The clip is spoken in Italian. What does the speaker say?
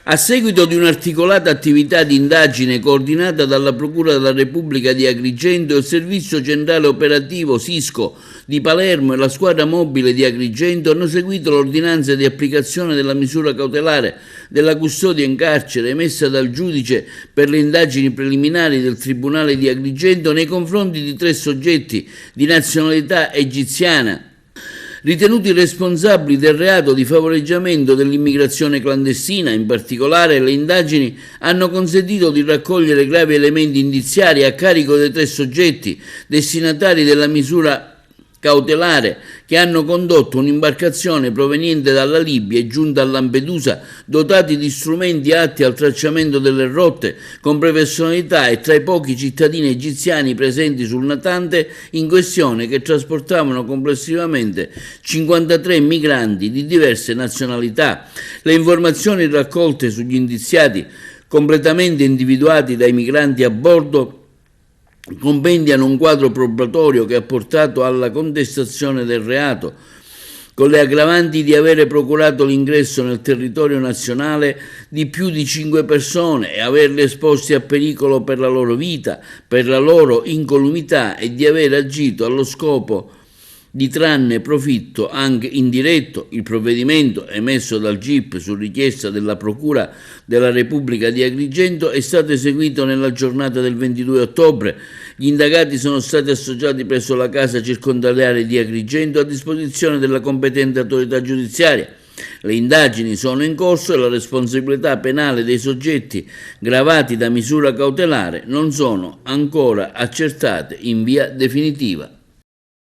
A seguito di un'articolata attività di indagine coordinata dalla Procura della Repubblica di Agrigento, il Servizio Centrale Operativo Sisco di Palermo e la Squadra Mobile di Agrigento hanno seguito l'ordinanza di applicazione della misura cautelare della custodia in carcere emessa dal giudice per le indagini preliminari del Tribunale di Agrigento nei confronti di 3 soggetti di nazionalità egiziana, ritenuti responsabili del reato di favoreggiamento dell'immigrazione clandestina. In particolare, le indagini hanno consentito di raccogliere gravi elementi indiziari a carico dei 3 soggetti destinatari della misura cautelare che hanno condotto un'imbarcazione proveniente dalla Libia e giunta a Lampedusa dotati di strumenti atti al tracciamento delle rotte con professionalità e tra i pochi cittadini egiziani presenti sul natante in questione, che trasportavano complessivamente 53 migranti di diverse nazionalità. Le informazioni raccolte sugli indiziati, completamente individuati dai migranti a bordo, compendiano un quadro probatorio che ha portato alla contestazione del reato, con le aggravanti di avere procurato l'ingresso nel territorio nazionale di più di 5 persone e averli esposti a pericolo per la loro vita, per la loro incolumità, e di aver agito allo scopo di trarne profitto anche indiretto. Il provvedimento emesso dal GIP su richiesta della Procura della Repubblica di Agrigento è stato eseguito nella giornata del 22 ottobre. Gli indagati sono stati assoggiati presso la casa circondariale di Agrigento a disposizione della competente autorità giudiziaria. Le indagini sono in corso e la responsabilità penale dei soggetti gravati da misura cautelare non sono ancora accertate in via definitiva.